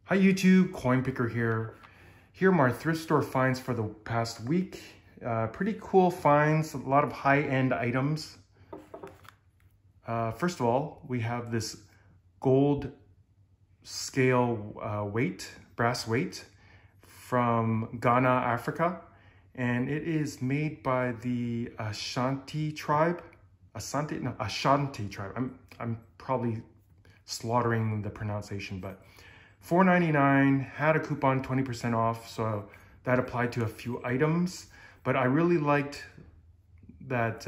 Hi YouTube, Coin Picker here. Here are my thrift store finds for the past week. Pretty cool finds, a lot of high-end items. First of all, we have this gold scale brass weight from Ghana, Africa. And it is made by the Ashanti tribe. Ashanti tribe. I'm probably slaughtering the pronunciation, but $4.99, had a coupon 20% off, so that applied to a few items. But I really liked that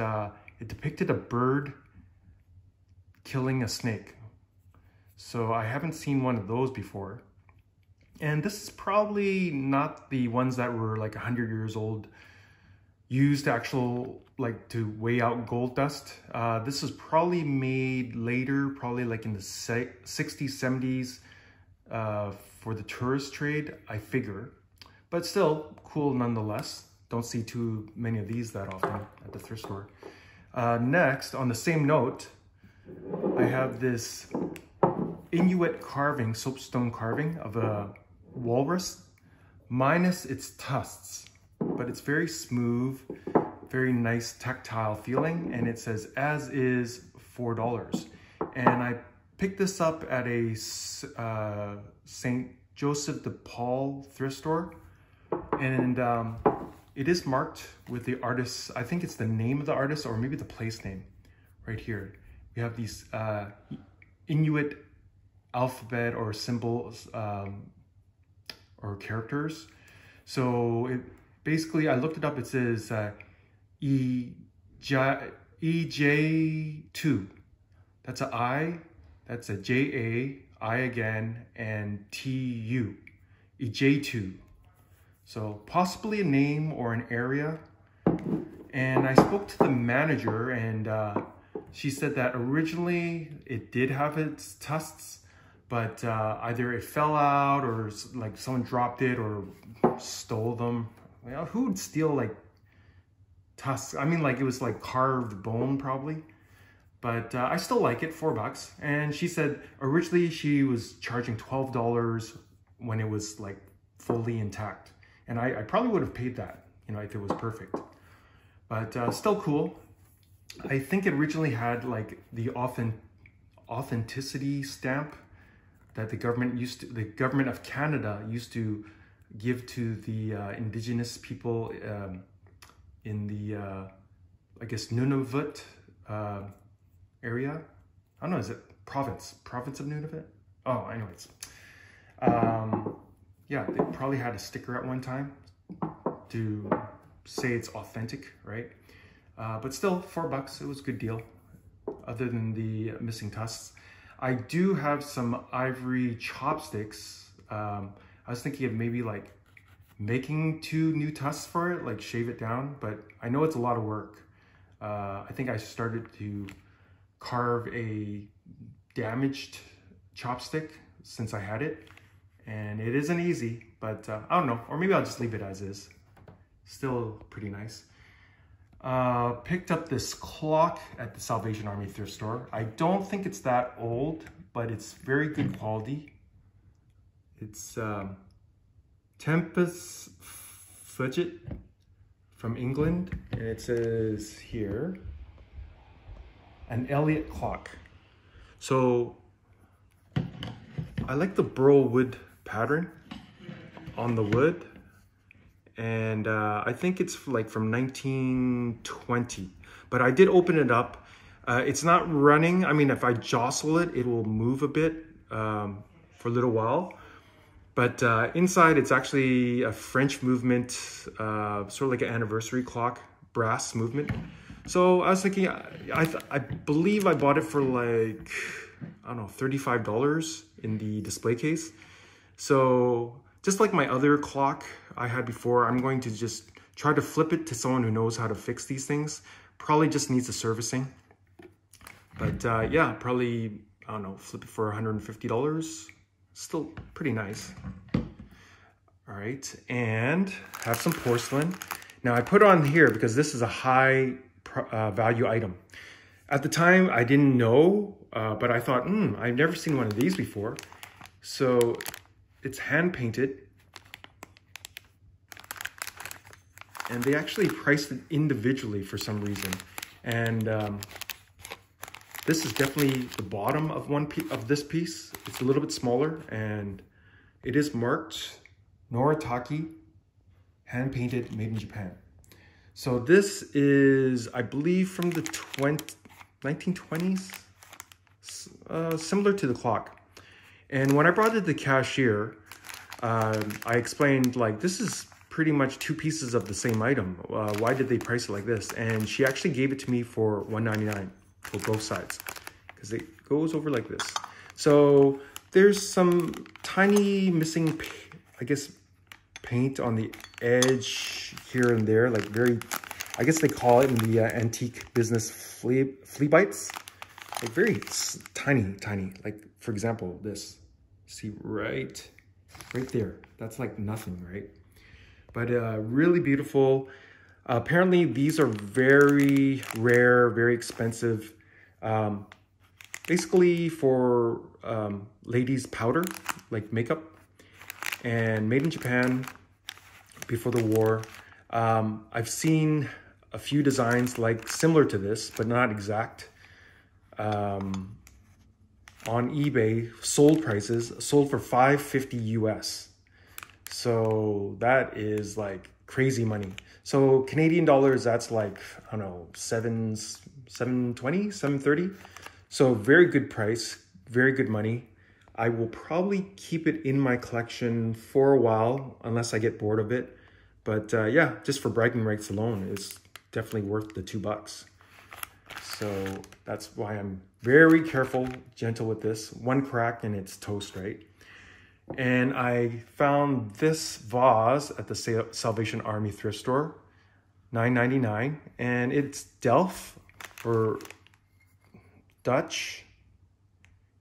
it depicted a bird killing a snake. So I haven't seen one of those before. And this is probably not the ones that were like 100 years old, used to weigh out gold dust. This is probably made later, probably like in the 60s, 70s, for the tourist trade, I figure. But still, cool nonetheless. Don't see too many of these that often at the thrift store. Next, on the same note, I have this Inuit carving, soapstone carving of a walrus, minus its tusks. But it's very smooth, very nice tactile feeling, and it says as is $4. And I picked this up at a St. Joseph de Paul thrift store, and it is marked with the artist. I think it's the name of the artist or maybe the place name right here. We have these Inuit alphabet or symbols or characters. So basically, I looked it up. It says EJ2. That's an I. That's a JA, I again, and TU. EJ2. So possibly a name or an area. And I spoke to the manager, and she said that originally it did have its tusks, but either it fell out or like someone dropped it or stole them. Well, who would steal like tusks? I mean, like it was like carved bone probably. But I still like it, $4. And she said originally she was charging $12 when it was like fully intact. And I probably would have paid that, you know, if it was perfect. But still cool. I think it originally had like the authenticity stamp that the government of Canada used to give to the indigenous people in the, I guess, Nunavut area. I don't know, is it province of Nunavut? Oh, anyways. Yeah, they probably had a sticker at one time to say it's authentic, right? But still, $4, it was a good deal, other than the missing tusks. I do have some ivory chopsticks. I was thinking of maybe like making 2 new tusks for it, like shave it down, but I know it's a lot of work. I think I started to carve a damaged chopstick since I had it, and it isn't easy, but I don't know, or maybe I'll just leave it as is. Still pretty nice. Picked up this clock at the Salvation Army thrift store. I don't think it's that old, but it's very good quality. It's Tempus Fugit from England, and it says here, an Elliott clock. So I like the burl wood pattern on the wood. And I think it's like from 1920, but I did open it up. It's not running. I mean, if I jostle it, it will move a bit for a little while. But inside, it's actually a French movement, sort of like an anniversary clock, brass movement. So I was thinking, I believe I bought it for like, I don't know, $35 in the display case. So just like my other clock I had before, I'm going to just try to flip it to someone who knows how to fix these things. Probably just needs a servicing. But yeah, probably, I don't know, flip it for $150. Still pretty nice. All right, and have some porcelain. Now I put on here because this is a high value item. At the time, I didn't know, but I thought, I've never seen one of these before. So it's hand painted. And they actually priced it individually for some reason. And this is definitely the bottom of this piece. It's a little bit smaller, and it is marked Noritake, hand painted, made in Japan. So this is, I believe, from the 1920s, similar to the clock. And when I brought it to the cashier, I explained, like, this is pretty much two pieces of the same item. Why did they price it like this? And she actually gave it to me for $1.99 for both sides, because it goes over like this. So there's some tiny missing, I guess, paint on the edge here and there, like very, I guess they call it in the antique business flea bites, like very tiny. Like, for example, this, see right there, that's like nothing, right? But really beautiful. Apparently these are very rare, very expensive, basically for ladies' powder, like makeup, and made in Japan before the war. I've seen a few designs like similar to this, but not exact, on eBay. Sold prices, sold for $550 US. So that is like crazy money. So Canadian dollars, that's like, I don't know, 720, 730. So very good price, very good money. I will probably keep it in my collection for a while, unless I get bored of it. But yeah, just for bragging rights alone, it's definitely worth the $2. So that's why I'm very careful, gentle with this. One crack and it's toast, right? And I found this vase at the Salvation Army thrift store, $9.99, and it's Delft or Dutch,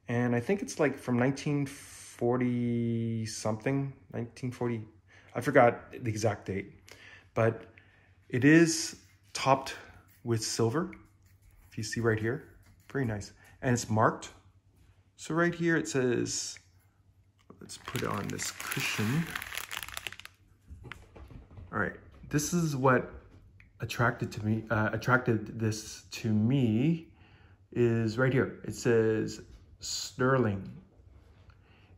and I think it's like from 1940 something, 1940. I forgot the exact date, but it is topped with silver. If you see right here, very nice, and it's marked. So right here it says, let's put it on this cushion. All right, this is what attracted this to me is right here. It says sterling,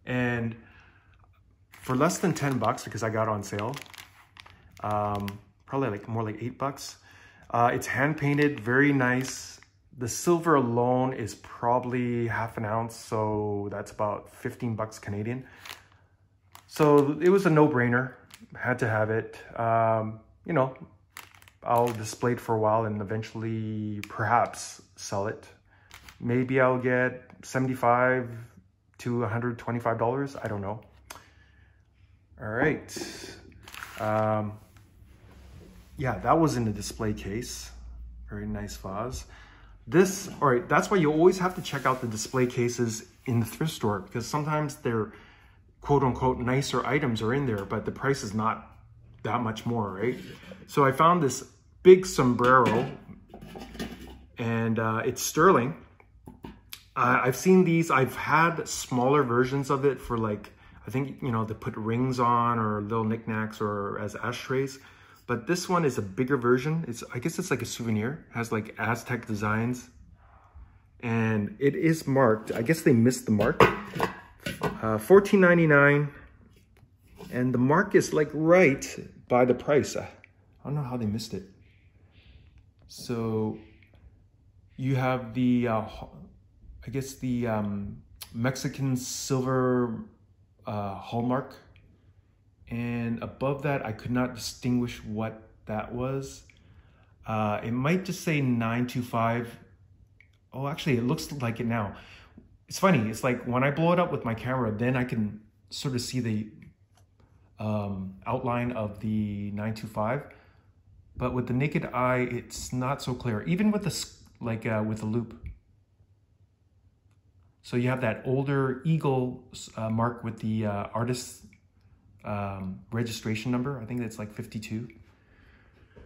and for less than $10, because I got on sale, probably like more like $8. It's hand painted, very nice. The silver alone is probably half an ounce, so that's about $15 Canadian. So it was a no-brainer, had to have it. You know, I'll display it for a while and eventually perhaps sell it. Maybe I'll get $75 to $125, I don't know. All right. Yeah, that was in the display case. Very nice vase. This, all right, that's why you always have to check out the display cases in the thrift store, because sometimes they're quote unquote nicer items are in there, but the price is not that much more, right? So I found this big sombrero, and it's sterling. I've seen these, I've had smaller versions of it for like, I think, you know, to put rings on or little knickknacks or as ashtrays. But this one is a bigger version. I guess it's like a souvenir. It has like Aztec designs. And it is marked. I guess they missed the mark. $14.99. And the mark is like right by the price. I don't know how they missed it. So you have the, I guess the Mexican silver hallmark. And above that, I could not distinguish what that was. It might just say 925. Oh, actually, it looks like it now. It's funny. It's like when I blow it up with my camera, then I can sort of see the outline of the 925. But with the naked eye, it's not so clear. Even with the with the loop. So you have that older eagle mark with the artist's registration number. I think that's like 52.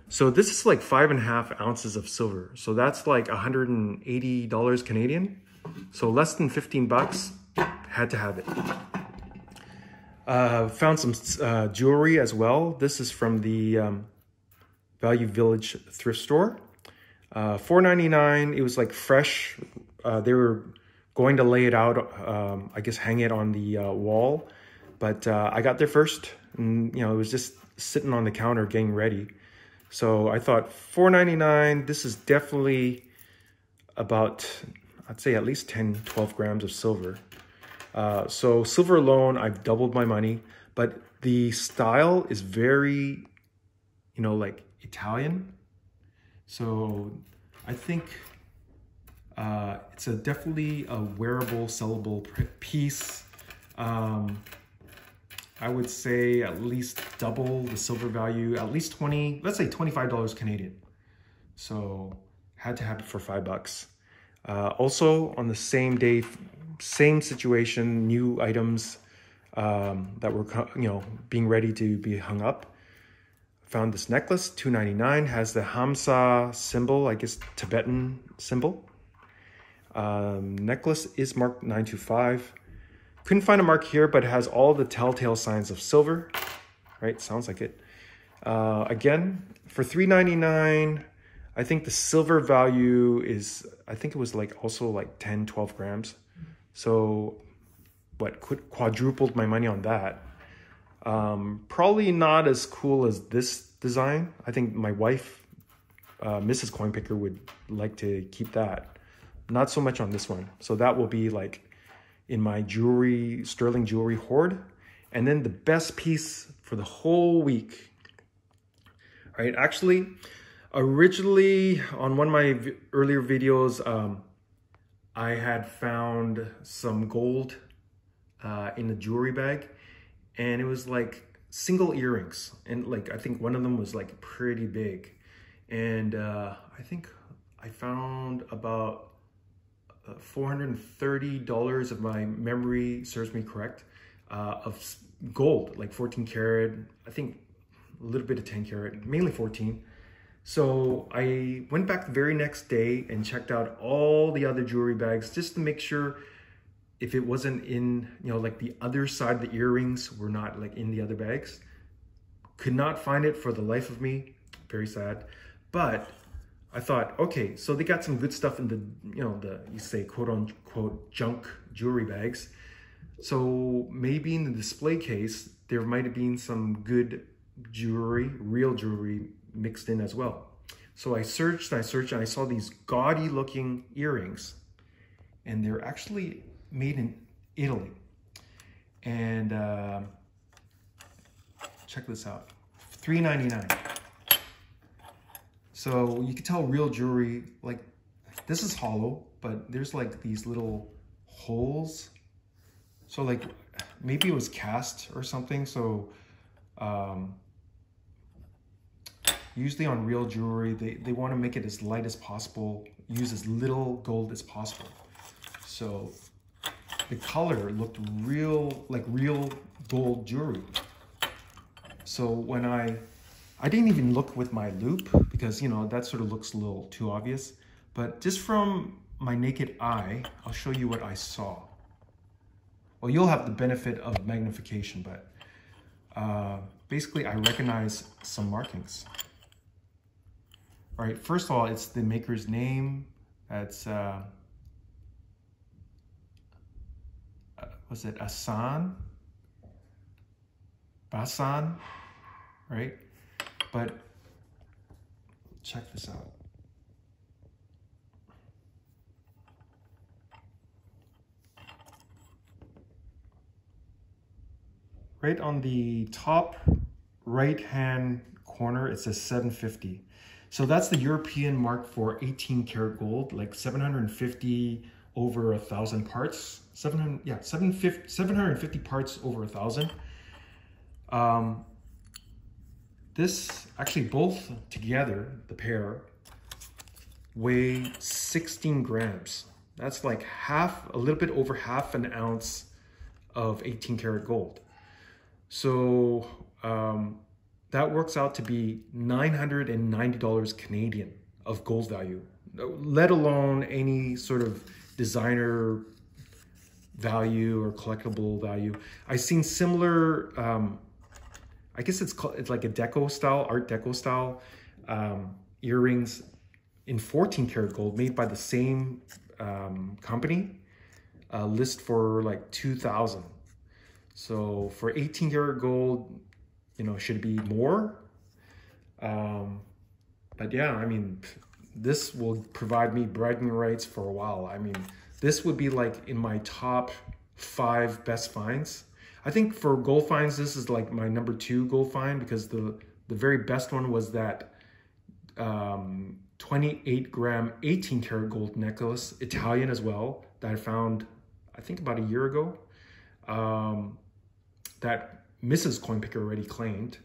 So this is like 5.5 ounces of silver. So that's like $180 Canadian. So less than $15, had to have it. Found some jewelry as well. This is from the Value Village thrift store. $4.99. It was like fresh. They were going to lay it out, I guess hang it on the wall. But I got there first, and it was just sitting on the counter getting ready. So I thought $4.99, this is definitely about, I'd say at least 10, 12 grams of silver. So silver alone, I've doubled my money, but the style is very, like Italian. So I think it's definitely a wearable, sellable piece. I would say at least double the silver value, at least let's say $25 Canadian. So had to have it for $5. Also on the same day, same situation, new items that were being ready to be hung up. Found this necklace, $2.99, has the Hamsa symbol, I guess Tibetan symbol. Necklace is marked 925. Couldn't find a mark here, but it has all the telltale signs of silver, right? Sounds like it. Again, for $3.99, I think the silver value is, I think it was also like 10, 12 grams. So what, quadrupled my money on that. Probably not as cool as this design. I think my wife, Mrs. Coin Picker, would like to keep that. Not so much on this one. So that will be like in my jewelry, sterling jewelry hoard. And then the best piece for the whole week. All right, actually, originally on one of my earlier videos, I had found some gold in the jewelry bag, and it was like single earrings, and I think one of them was like pretty big, and I think I found about $430, if my memory serves me correct, of gold, like 14 karat, I think a little bit of 10 karat, mainly 14. So I went back the very next day and checked out all the other jewelry bags just to make sure if it wasn't in, like the other side of the earrings were not like in the other bags. Could not find it for the life of me. Very sad. But I thought, okay, so they got some good stuff in the, you say quote unquote junk jewelry bags. So maybe in the display case, there might have been some good jewelry, real jewelry mixed in as well. So I searched and I searched, and I saw these gaudy looking earrings, and they're actually made in Italy. And check this out, $3.99. So you can tell real jewelry, like this is hollow, but there's like these little holes. So like maybe it was cast or something. So usually on real jewelry, they want to make it as light as possible, use as little gold as possible. So the color looked real, like real gold jewelry. So when I didn't even look with my loupe because, that sort of looks a little too obvious. But just from my naked eye, I'll show you what I saw. Well, you'll have the benefit of magnification, but basically I recognize some markings. All right, first of all, it's the maker's name. That's, was it Asan? Basan, right? But check this out. Right on the top right-hand corner, it says 750. So that's the European mark for 18 karat gold, like 750 over 1,000 parts. 750 parts over 1,000. This, actually both together, the pair, weigh 16 grams. That's like a little bit over half an ounce of 18 karat gold. So that works out to be $990 Canadian of gold value, let alone any sort of designer value or collectible value. I've seen similar, I guess it's like a deco style, art deco style earrings in 14 karat gold made by the same company, list for like 2,000. So for 18 karat gold, you know, should be more. But yeah, I mean, this will provide me bragging rights for a while. I mean, this would be like in my top 5 best finds. I think for gold finds, this is like my number 2 gold find, because the very best one was that 28 gram 18 karat gold necklace, Italian as well, that I found I think about a year ago, that Mrs. Coin Picker already claimed.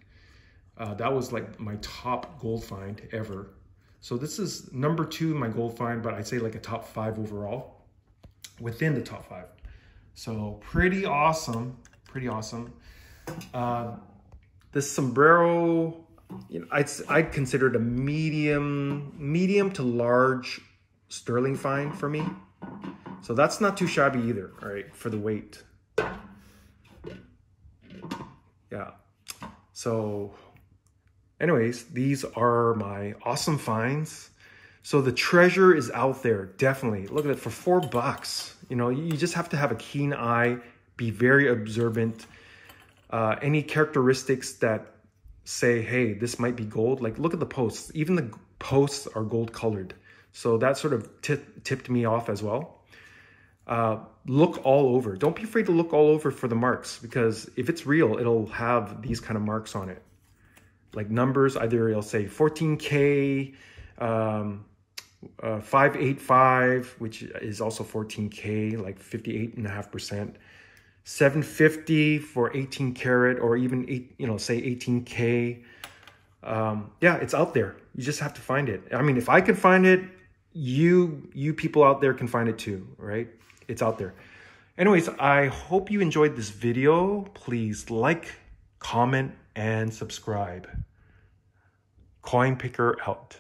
That was like my top gold find ever. So this is number 2 in my gold find, but I'd say like a top 5 overall, within the top 5. So pretty awesome, pretty awesome. This sombrero, you know, I'd consider it a medium to large sterling find for me. So that's not too shabby either, all right, for the weight. Yeah. So anyways, these are my awesome finds. So the treasure is out there, definitely. Look at it, for $4. You know, you just have to have a keen eye, be very observant. Any characteristics that say, hey, this might be gold, like look at the posts. Even the posts are gold colored. So that sort of tipped me off as well. Look all over. Don't be afraid to look all over for the marks, because if it's real, it'll have these kind of marks on it. Like numbers, either it'll say 14K, 585, which is also 14K, like 58.5%. 750 for 18 karat, or even say 18K. Yeah, it's out there. You just have to find it. I mean, if I can find it, you people out there can find it too, right? It's out there. Anyways, I hope you enjoyed this video. Please like, comment, and subscribe. Coin Picker out.